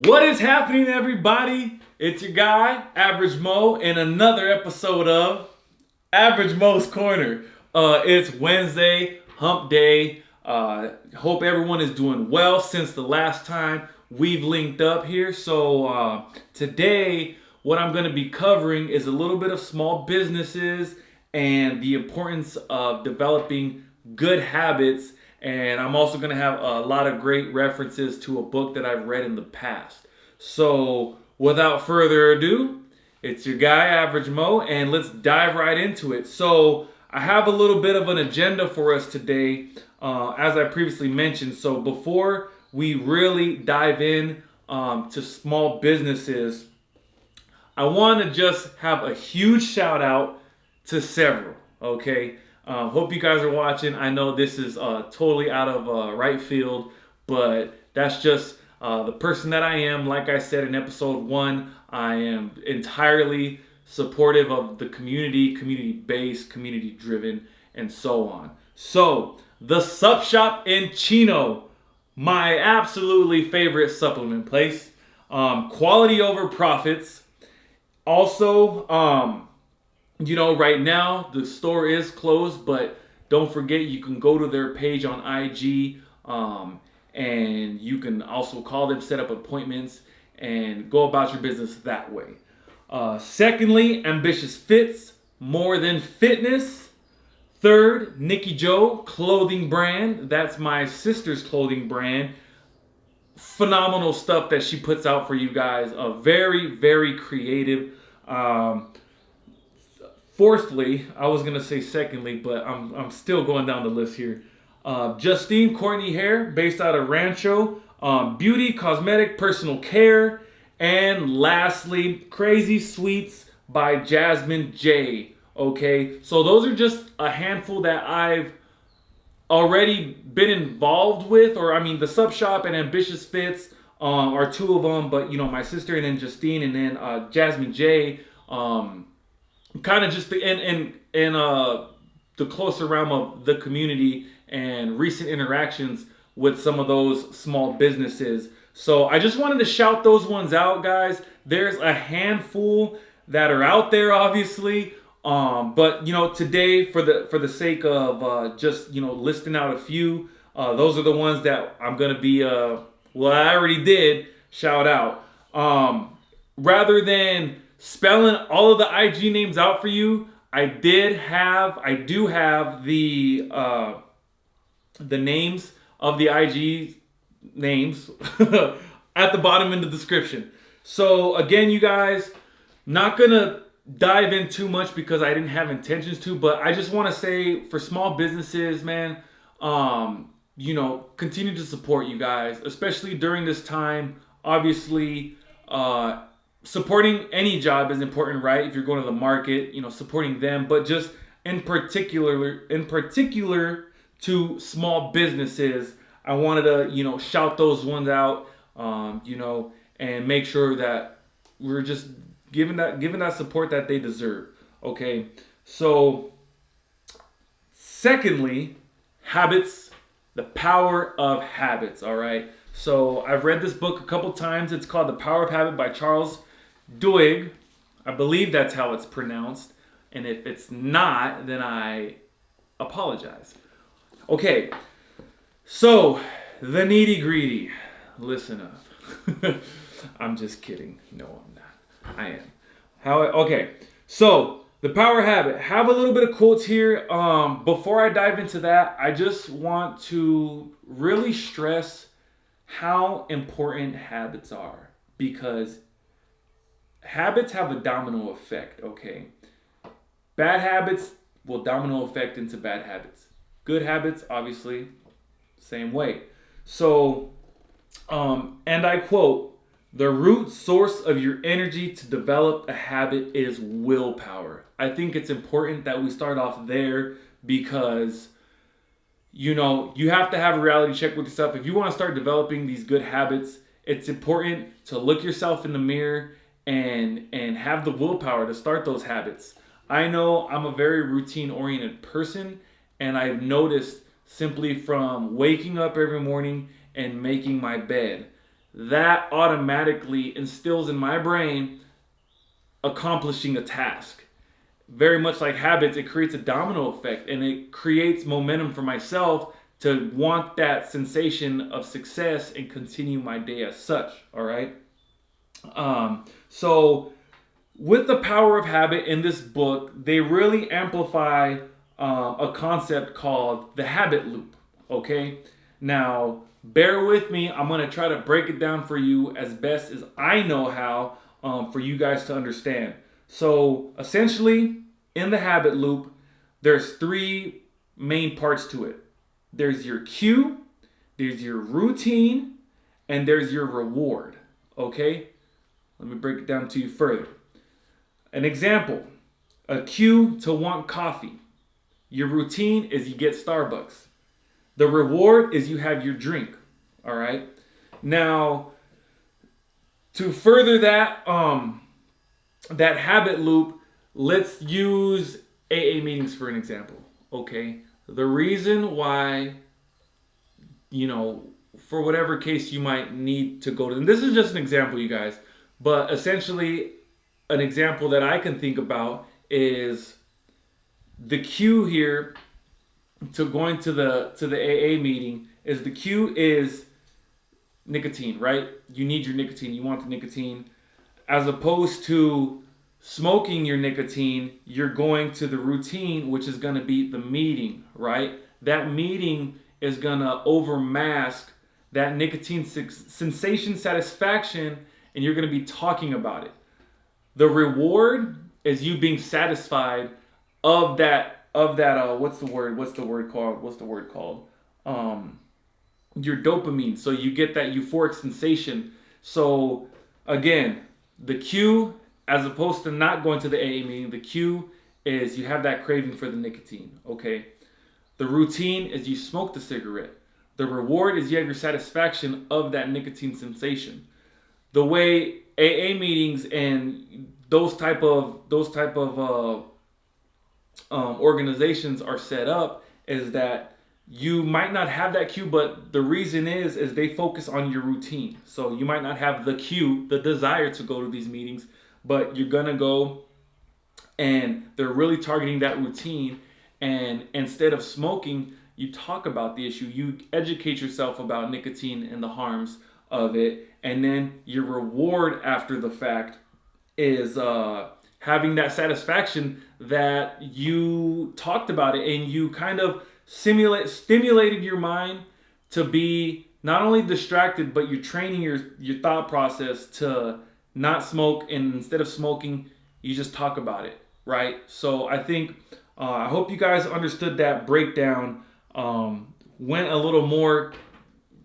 What is happening, everybody? It's your guy, Average Mo, in another episode of Average Mo's Corner. It's Wednesday, hump day. Hope everyone is doing well since the last time we've linked up here. So, today, what I'm going to be covering is a little bit of small businesses and the importance of developing good habits. And I'm also going to have a lot of great references to a book that I've read in the past. So, without further ado, it's your guy, Average Mo, and let's dive right into it. So, I have a little bit of an agenda for us today, as I previously mentioned. So, before we really dive in to small businesses, I want to just have a huge shout out to several. Okay, hope you guys are watching. I know this is totally out of right field, but that's just the person that I am. Like I said in episode one, I am entirely supportive of the community based, community driven, and so on. So, the Sup Shop in Chino, my absolutely favorite supplement place. Quality over profits. Also, right now the store is closed, but don't forget you can go to their page on IG, and you can also call them, set up appointments, and go about your business that way. Secondly, Ambitious Fits, more than fitness. Third, Nikki Joe clothing brand. That's my sister's clothing brand. Phenomenal stuff that she puts out for you guys. Very, very creative. Fourthly, I was gonna say secondly, but I'm still going down the list here. Justine Courtney Hair, based out of Rancho. Beauty, cosmetic, personal care, and lastly, Crazy Sweets by Jasmine J. Okay, so those are just a handful that I've already been involved with, or I mean, the Sub Shop and Ambitious Fits are two of them, but my sister and then Justine and then Jasmine J. Kind of just in the closer realm of the community and recent interactions with some of those small businesses. So I just wanted to shout those ones out, guys. There's a handful that are out there, obviously. But today, for the sake of just listing out a few, those are the ones that I'm gonna be I already did shout out. Rather than spelling all of the IG names out for you, I do have the names of the IG names at the bottom in the description. So again, you guys, not gonna dive in too much because I didn't have intentions to, but I just want to say for small businesses, man, continue to support you guys, especially during this time. Obviously, supporting any job is important, right? If you're going to the market, supporting them, but just in particular to small businesses, I wanted to, shout those ones out, and make sure that we're just giving that support that they deserve. Okay, so secondly, habits, the power of habits. All right, so I've read this book a couple times. It's called The Power of Habit by Charles Duhigg. I believe that's how it's pronounced, and if it's not, then I apologize. Okay, so the nitty gritty. Listen up. I'm just kidding. No, I'm not. I am. Okay, so the power habit. Have a little bit of quotes here. Before I dive into that, I just want to really stress how important habits are, because habits have a domino effect. Okay, bad habits will domino effect into bad habits. Good habits, obviously, same way. So, and I quote, the root source of your energy to develop a habit is willpower. I think it's important that we start off there because, you have to have a reality check with yourself. If you want to start developing these good habits, it's important to look yourself in the mirror and have the willpower to start those habits. I know I'm a very routine oriented person, and I've noticed simply from waking up every morning and making my bed that automatically instills in my brain accomplishing a task. Very much like habits, it creates a domino effect and it creates momentum for myself to want that sensation of success and continue my day as such. All right. So, with the power of habit in this book, they really amplify a concept called the habit loop. Okay. Now, bear with me. I'm going to try to break it down for you as best as I know how for you guys to understand. So, essentially, in the habit loop, there's three main parts to it. There's your cue, there's your routine, and there's your reward. Okay? Let me break it down to you further. An example, a cue to want coffee. Your routine is you get Starbucks. The reward is you have your drink. All right? Now, to further that that habit loop, let's use AA meetings for an example. Okay? The reason why, for whatever case you might need to go to, and this is just an example, you guys, but essentially an example that I can think about is the cue here to going to the AA meeting is the cue is nicotine, right? You need your nicotine, you want the nicotine, as opposed to smoking your nicotine, you're going to the routine, which is going to be the meeting, right? That meeting is going to overmask that nicotine sensation satisfaction, and you're going to be talking about it. The reward is you being satisfied of that what's the word called? Your dopamine. So you get that euphoric sensation. So again, the cue, as opposed to not going to the AA meeting, the cue is you have that craving for the nicotine, okay? The routine is you smoke the cigarette. The reward is you have your satisfaction of that nicotine sensation. The way AA meetings and those type of organizations are set up is that you might not have that cue, but the reason is they focus on your routine. So you might not have the cue, the desire to go to these meetings, but you're gonna go and they're really targeting that routine. And instead of smoking, you talk about the issue, you educate yourself about nicotine and the harms of it, and then your reward after the fact is having that satisfaction that you talked about it and you kind of stimulated your mind to be not only distracted, but you're training your thought process to not smoke, and instead of smoking, you just talk about it, right? So I think I hope you guys understood that breakdown. Went a little more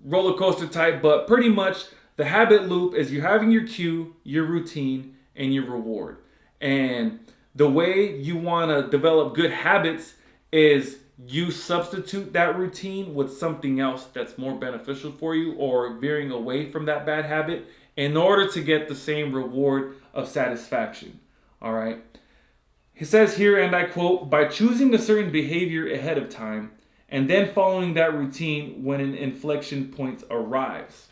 roller coaster type, but pretty much the habit loop is you're having your cue, your routine, and your reward. And the way you want to develop good habits is you substitute that routine with something else that's more beneficial for you, or veering away from that bad habit in order to get the same reward of satisfaction. All right. He says here, and I quote, by choosing a certain behavior ahead of time and then following that routine when an inflection point arrives.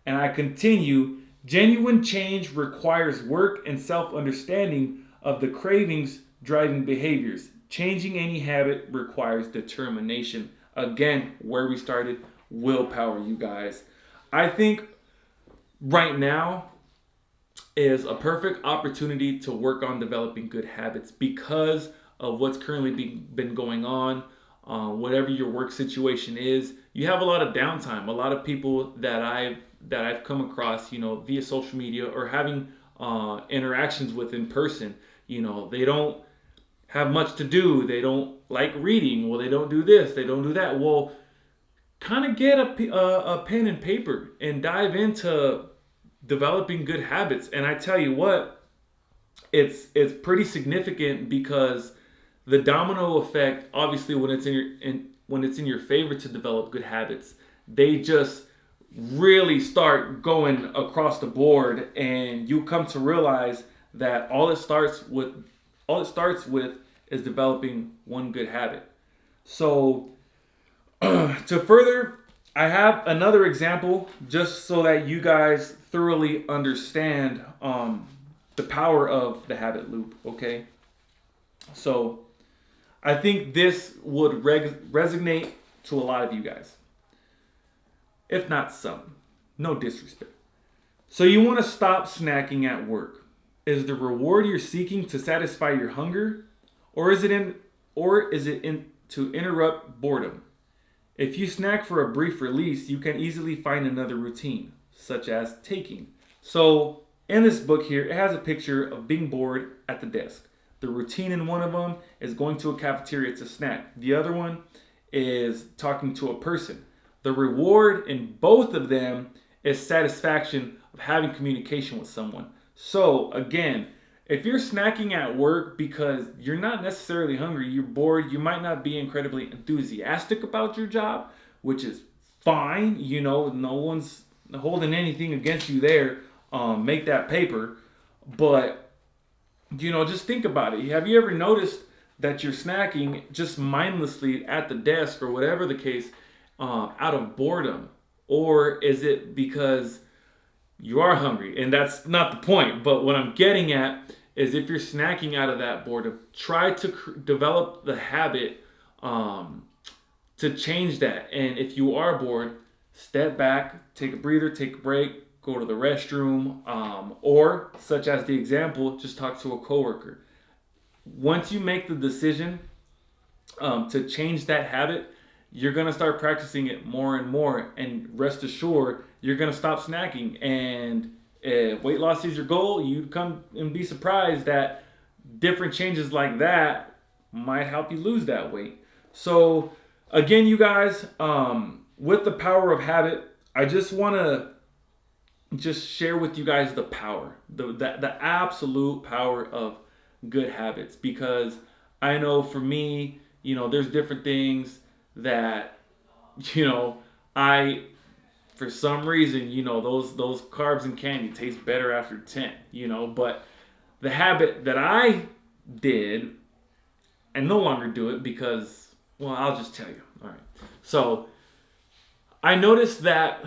And I continue, genuine change requires work and self-understanding of the cravings driving behaviors. Changing any habit requires determination. Again, where we started, willpower, you guys. I think right now is a perfect opportunity to work on developing good habits because of what's currently been going on. Whatever your work situation is, you have a lot of downtime. A lot of people that I've come across, via social media or having interactions with in person, they don't have much to do. They don't like reading. Well, they don't do this. They don't do that. Well, kind of get a pen and paper and dive into developing good habits. And I tell you what, it's pretty significant because the domino effect, obviously, when it's in your favor to develop good habits, they just really start going across the board, and you come to realize that all it starts with is developing one good habit. So to further I have another example just so that you guys thoroughly understand the power of the habit loop. Okay, so I think this would resonate to a lot of you guys, if not some. No disrespect. So you want to stop snacking at work. Is the reward you're seeking to satisfy your hunger, or is it in to interrupt boredom? If you snack for a brief release, you can easily find another routine, such as taking. So, in this book here, it has a picture of being bored at the desk. The routine in one of them is going to a cafeteria to snack. The other one is talking to a person. The reward in both of them is satisfaction of having communication with someone. So, again, if you're snacking at work because you're not necessarily hungry, you're bored, you might not be incredibly enthusiastic about your job, which is fine. You know, no one's holding anything against you there. Make that paper. But, you know, just think about it. Have you ever noticed that you're snacking just mindlessly at the desk or whatever the case out of boredom? Or is it because you are hungry? And that's not the point. But what I'm getting at is if you're snacking out of that boredom, try to develop the habit to change that. And if you are bored, step back, take a breather, take a break, go to the restroom, or such as the example, just talk to a coworker. Once you make the decision to change that habit, you're gonna start practicing it more and more. And rest assured, you're gonna stop snacking. And if weight loss is your goal, you come and be surprised that different changes like that might help you lose that weight. So again, you guys, with the power of habit, I just want to just share with you guys the power, the absolute power of good habits. Because I know for me, you know, there's different things that, you know, I for some reason, you know, those carbs and candy taste better after 10, you know. But the habit that I did, and no longer do it because, well, I'll just tell you. All right. So I noticed that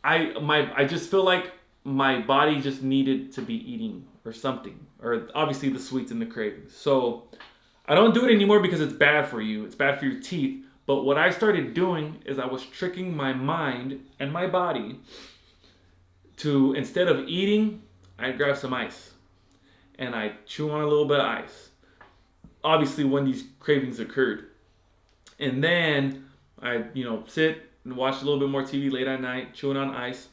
I just feel like my body just needed to be eating or something, or obviously the sweets and the cravings. So I don't do it anymore because it's bad for you. It's bad for your teeth. But what I started doing is I was tricking my mind and my body to, instead of eating, I'd grab some ice. And I'd chew on a little bit of ice. Obviously, when these cravings occurred. And then I'd, you know, sit and watch a little bit more TV late at night, chewing on ice.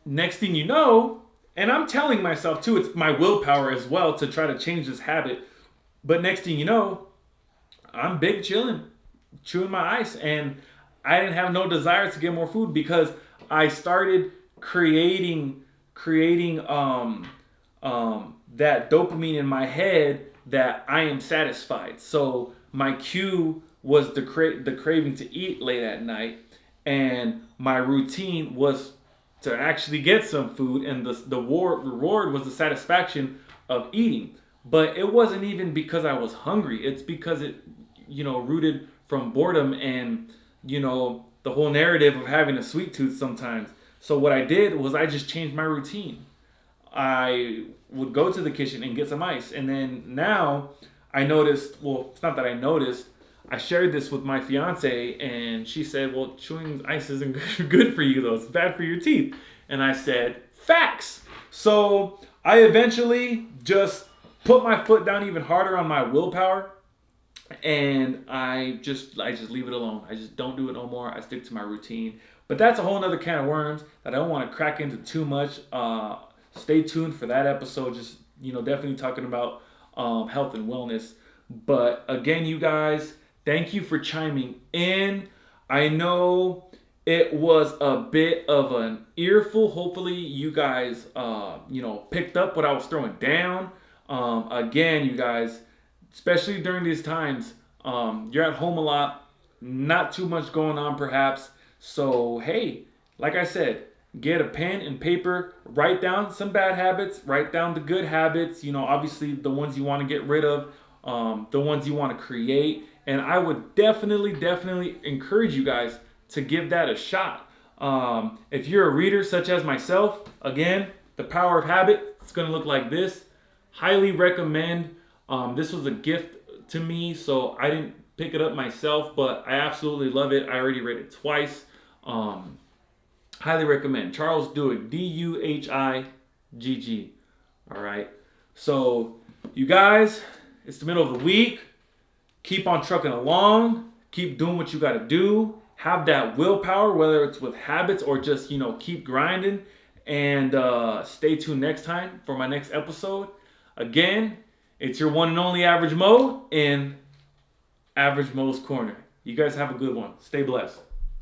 Next thing you know, and I'm telling myself too, it's my willpower as well to try to change this habit. But next thing you know, I'm big chilling, chewing my ice, and I didn't have no desire to get more food because I started creating that dopamine in my head that I am satisfied. So my cue was the craving to eat late at night, and my routine was to actually get some food, and the reward was the satisfaction of eating. But it wasn't even because I was hungry. It's because it, you know, rooted from boredom and, you know, the whole narrative of having a sweet tooth sometimes. So what I did was I just changed my routine. I would go to the kitchen and get some ice. And then now I noticed, well, it's not that I noticed, I shared this with my fiance, and she said, well, chewing ice isn't good for you though. It's bad for your teeth. And I said, facts. So I eventually just put my foot down even harder on my willpower, and I just leave it alone. I just don't do it no more. I stick to my routine. But that's a whole nother can of worms that I don't want to crack into too much. Stay tuned for that episode. Just, you know, definitely talking about health and wellness. But again, you guys, thank you for chiming in. I know it was a bit of an earful. Hopefully you guys, you know, picked up what I was throwing down. Again, you guys, especially during these times, you're at home a lot, not too much going on perhaps. So, hey, like I said, get a pen and paper, write down some bad habits, write down the good habits, you know, obviously the ones you want to get rid of, the ones you want to create. And I would definitely encourage you guys to give that a shot. If you're a reader such as myself, again, The Power of Habit, it's going to look like this. Highly recommend. This was a gift to me, so I didn't pick it up myself, but I absolutely love it. I already read it twice. Highly recommend. Charles Duhigg, Duhigg. All right. So, you guys, it's the middle of the week. Keep on trucking along. Keep doing what you got to do. Have that willpower, whether it's with habits or just, keep grinding. And stay tuned next time for my next episode. Again, it's your one and only Average Mo in Average Mo's Corner. You guys have a good one. Stay blessed.